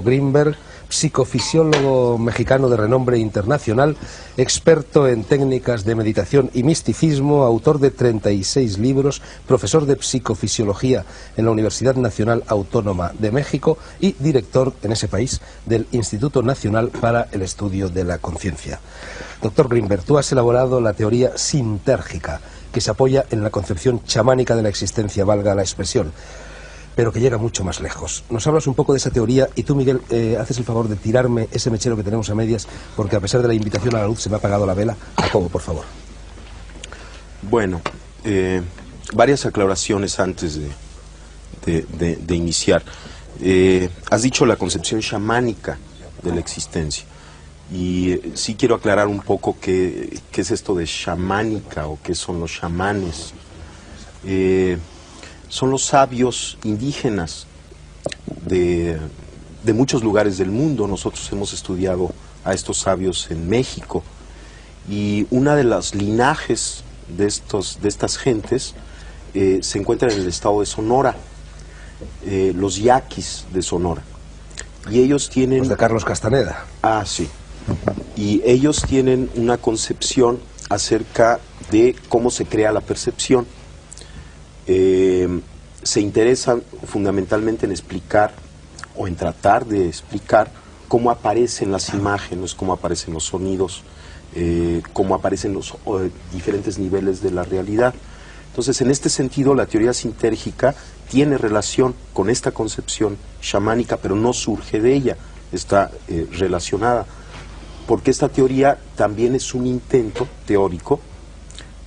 Grinberg, psicofisiólogo mexicano de renombre internacional, experto en técnicas de meditación y misticismo, autor de 36 libros, profesor de psicofisiología en la Universidad Nacional Autónoma de México y director en ese país del Instituto Nacional para el Estudio de la Conciencia. Doctor Grinberg, tú has elaborado la teoría sintérgica, que se apoya en la concepción chamánica de la existencia, valga la expresión, pero que llega mucho más lejos. Nos hablas un poco de esa teoría y tú, Miguel, haces el favor de tirarme ese mechero que tenemos a medias, porque a pesar de la invitación a la luz se me ha apagado la vela. Jacobo, por favor. Bueno, varias aclaraciones antes de iniciar. Has dicho la concepción chamánica de la existencia, y sí quiero aclarar un poco qué es esto de chamánica o qué son los chamanes. Son los sabios indígenas de muchos lugares del mundo. Nosotros hemos estudiado a estos sabios en México, y una de las linajes de estas gentes se encuentra en el estado de Sonora, los yaquis de Sonora. Y ellos tienen... Los de Carlos Castaneda. Ah, sí. Y ellos tienen una concepción acerca de cómo se crea la percepción. Se interesan fundamentalmente en explicar o en tratar de explicar cómo aparecen las imágenes, cómo aparecen los sonidos, cómo aparecen los diferentes niveles de la realidad. Entonces, en este sentido, la teoría sintérgica tiene relación con esta concepción chamánica, pero no surge de ella, está relacionada, porque esta teoría también es un intento teórico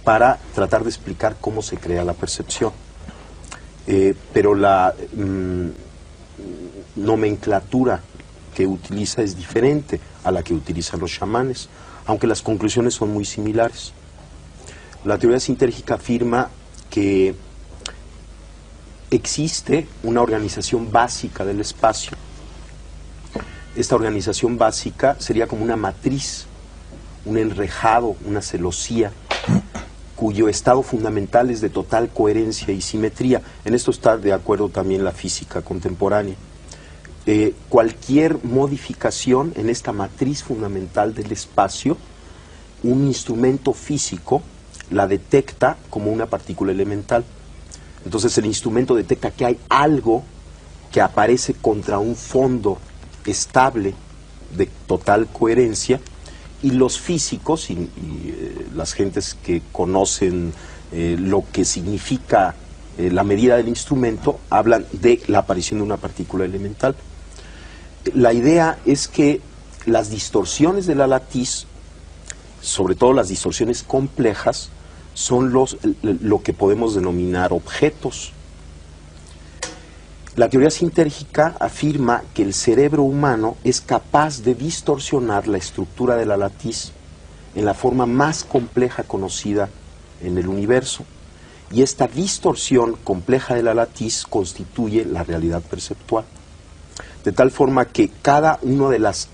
para tratar de explicar cómo se crea la percepción. Pero la nomenclatura que utiliza es diferente a la que utilizan los chamanes, aunque las conclusiones son muy similares. La teoría sintérgica afirma que existe una organización básica del espacio. Esta organización básica sería como una matriz, un enrejado, una celosía, cuyo estado fundamental es de total coherencia y simetría. En esto está de acuerdo también la física contemporánea. Cualquier modificación en esta matriz fundamental del espacio, un instrumento físico la detecta como una partícula elemental. Entonces el instrumento detecta que hay algo que aparece contra un fondo estable de total coherencia, y los físicos y las gentes que conocen lo que significa la medida del instrumento hablan de la aparición de una partícula elemental. La idea es que las distorsiones de la latiz, sobre todo las distorsiones complejas, son lo que podemos denominar objetos. La teoría sintérgica afirma que el cerebro humano es capaz de distorsionar la estructura de la latiz en la forma más compleja conocida en el universo, y esta distorsión compleja de la latiz constituye la realidad perceptual, de tal forma que cada una de las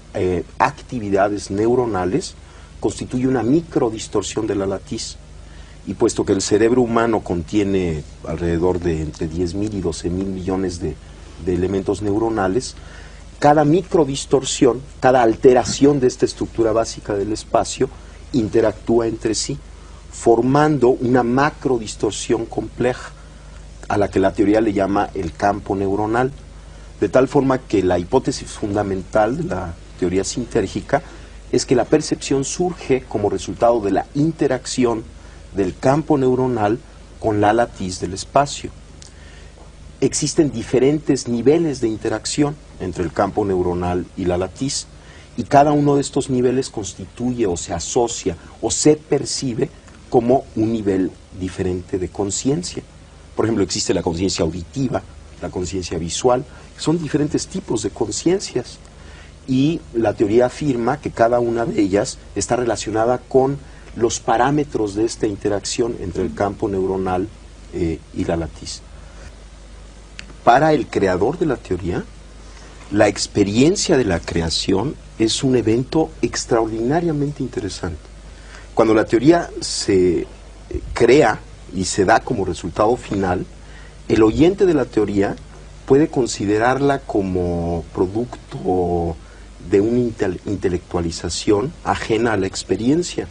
actividades neuronales constituye una microdistorsión de la latiz. Y puesto que el cerebro humano contiene alrededor de entre 10.000 y 12.000 millones de elementos neuronales, cada microdistorsión, cada alteración de esta estructura básica del espacio interactúa entre sí, formando una macrodistorsión compleja, a la que la teoría le llama el campo neuronal, de tal forma que la hipótesis fundamental de la teoría sintérgica es que la percepción surge como resultado de la interacción del campo neuronal con la latiz del espacio. Existen diferentes niveles de interacción entre el campo neuronal y la latiz, y cada uno de estos niveles constituye o se asocia o se percibe como un nivel diferente de conciencia. Por ejemplo, existe la conciencia auditiva, la conciencia visual, son diferentes tipos de conciencias, y la teoría afirma que cada una de ellas está relacionada con los parámetros de esta interacción entre el campo neuronal y la latiz. Para el creador de la teoría, la experiencia de la creación es un evento extraordinariamente interesante. Cuando la teoría se crea y se da como resultado final, el oyente de la teoría puede considerarla como producto de una intelectualización ajena a la experiencia.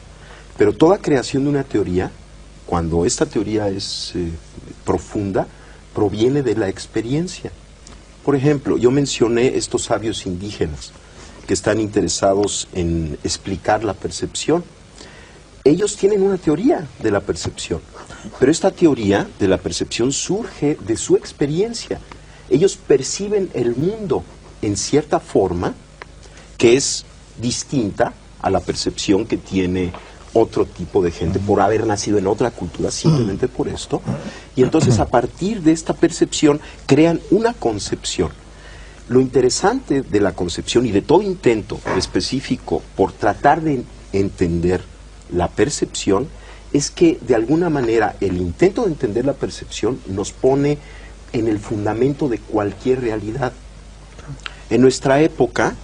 Pero toda creación de una teoría, cuando esta teoría es profunda, proviene de la experiencia. Por ejemplo, yo mencioné estos sabios indígenas que están interesados en explicar la percepción. Ellos tienen una teoría de la percepción, pero esta teoría de la percepción surge de su experiencia. Ellos perciben el mundo en cierta forma que es distinta a la percepción que tiene otro tipo de gente por haber nacido en otra cultura, simplemente por esto. Y entonces a partir de esta percepción crean una concepción. Lo interesante de la concepción y de todo intento específico por tratar de entender la percepción es que de alguna manera el intento de entender la percepción nos pone en el fundamento de cualquier realidad. En nuestra época,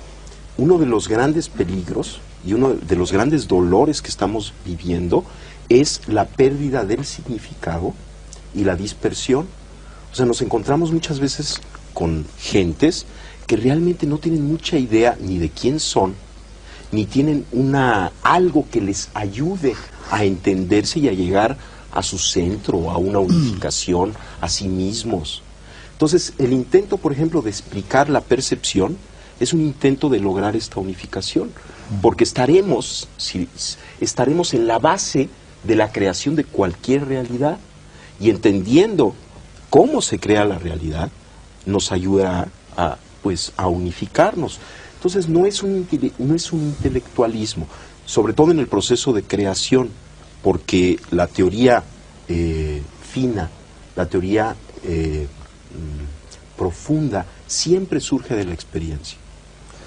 uno de los grandes peligros y uno de los grandes dolores que estamos viviendo es la pérdida del significado y la dispersión. O sea, nos encontramos muchas veces con gentes que realmente no tienen mucha idea ni de quién son, ni tienen algo que les ayude a entenderse y a llegar a su centro, a una unificación, a sí mismos. Entonces, el intento, por ejemplo, de explicar la percepción es un intento de lograr esta unificación, porque estaremos en la base de la creación de cualquier realidad, y entendiendo cómo se crea la realidad, nos ayuda a unificarnos. Entonces no es un intelectualismo, sobre todo en el proceso de creación, porque la teoría fina, la teoría profunda, siempre surge de la experiencia.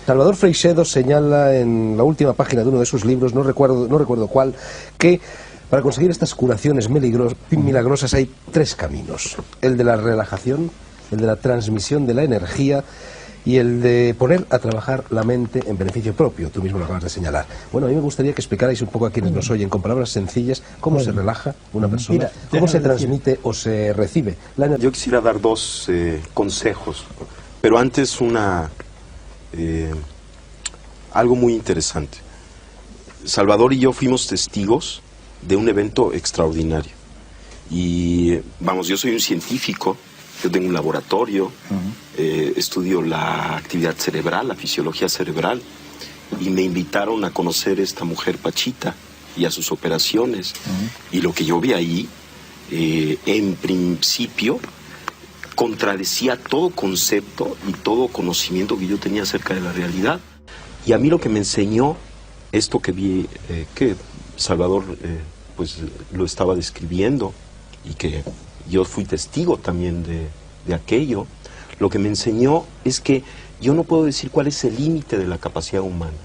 Salvador Freixedo señala en la última página de uno de sus libros, no recuerdo cuál, que para conseguir estas curaciones milagrosas hay tres caminos: el de la relajación, el de la transmisión de la energía y el de poner a trabajar la mente en beneficio propio. Tú mismo lo acabas de señalar. Bueno, a mí me gustaría que explicarais un poco a quienes nos oyen, con palabras sencillas, cómo se relaja una persona, cómo se transmite o se recibe la energía. Yo quisiera dar dos consejos, pero antes algo muy interesante. Salvador y yo fuimos testigos de un evento extraordinario. Y vamos, yo soy un científico, yo tengo un laboratorio, estudio la actividad cerebral, la fisiología cerebral, y me invitaron a conocer a esta mujer Pachita y a sus operaciones. Y lo que yo vi ahí, en principio, contradecía todo concepto y todo conocimiento que yo tenía acerca de la realidad. Y a mí lo que me enseñó esto que vi, que Salvador pues lo estaba describiendo y que yo fui testigo también de aquello, lo que me enseñó es que yo no puedo decir cuál es el límite de la capacidad humana.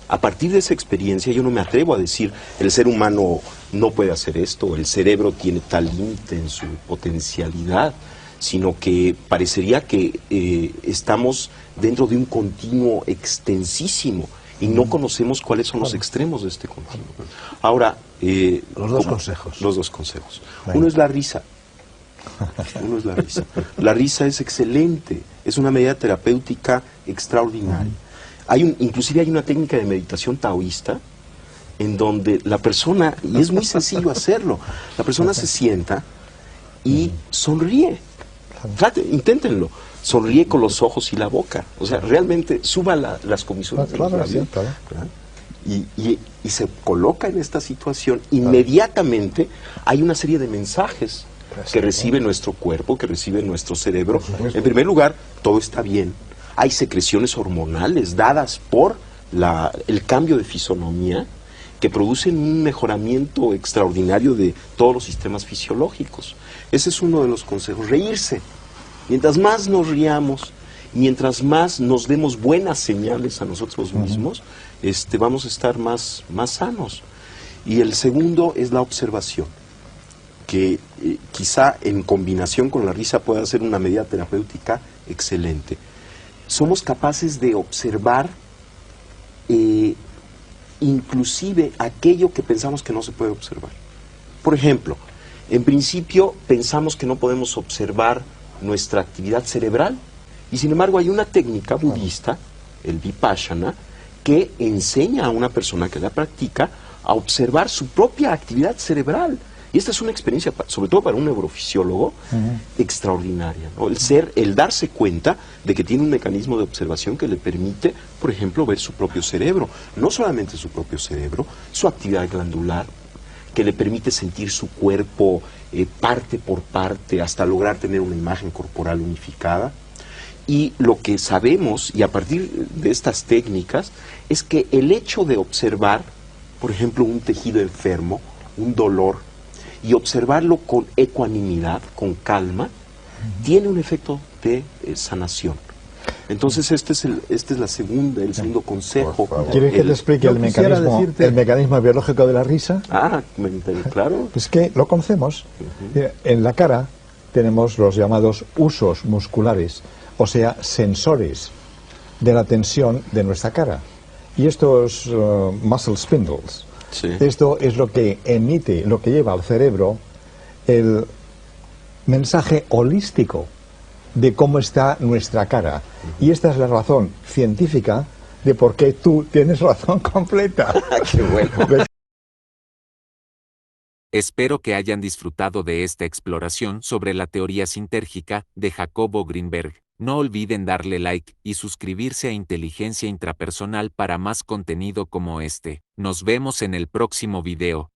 A partir de esa experiencia yo no me atrevo a decir el ser humano no puede hacer esto, el cerebro tiene tal límite en su potencialidad, sino que parecería que estamos dentro de un continuo extensísimo y no conocemos cuáles son los extremos de este continuo. Ahora, los dos consejos. Los dos consejos. Uno es la risa. Uno es la risa. La risa es excelente, es una medida terapéutica extraordinaria. Inclusive hay una técnica de meditación taoísta en donde la persona, y es muy sencillo hacerlo, la persona se sienta y sonríe. Inténtenlo. Sonríe con los ojos y la boca. O sea, realmente suba las comisuras de los labios, y se coloca en esta situación. Inmediatamente hay una serie de mensajes que recibe nuestro cuerpo, que recibe nuestro cerebro. En primer lugar, todo está bien. Hay secreciones hormonales dadas por el cambio de fisonomía que producen un mejoramiento extraordinario de todos los sistemas fisiológicos. Ese es uno de los consejos, reírse. Mientras más nos riamos, mientras más nos demos buenas señales a nosotros mismos, vamos a estar más sanos. Y el segundo es la observación, que quizá en combinación con la risa pueda ser una medida terapéutica excelente. Somos capaces de observar inclusive aquello que pensamos que no se puede observar. Por ejemplo, en principio pensamos que no podemos observar nuestra actividad cerebral. Y sin embargo hay una técnica budista, el Vipassana, que enseña a una persona que la practica a observar su propia actividad cerebral. Y esta es una experiencia, sobre todo para un neurofisiólogo, extraordinaria, ¿no? El darse cuenta de que tiene un mecanismo de observación que le permite, por ejemplo, ver su propio cerebro. No solamente su propio cerebro, su actividad glandular, que le permite sentir su cuerpo parte por parte hasta lograr tener una imagen corporal unificada. Y lo que sabemos, y a partir de estas técnicas, es que el hecho de observar, por ejemplo, un tejido enfermo, un dolor, y observarlo con ecuanimidad, con calma, tiene un efecto de sanación. Entonces este es el segundo consejo. ¿Quieres que te explique el mecanismo biológico de la risa? Claro. Es que lo conocemos. En la cara tenemos los llamados usos musculares, o sea, sensores de la tensión de nuestra cara. Y estos muscle spindles, esto es lo que emite, lo que lleva al cerebro el mensaje holístico de cómo está nuestra cara. Y esta es la razón científica de por qué tú tienes razón completa. ¡Qué bueno! Espero que hayan disfrutado de esta exploración sobre la teoría sintérgica de Jacobo Grinberg. No olviden darle like y suscribirse a Inteligencia Intrapersonal para más contenido como este. Nos vemos en el próximo video.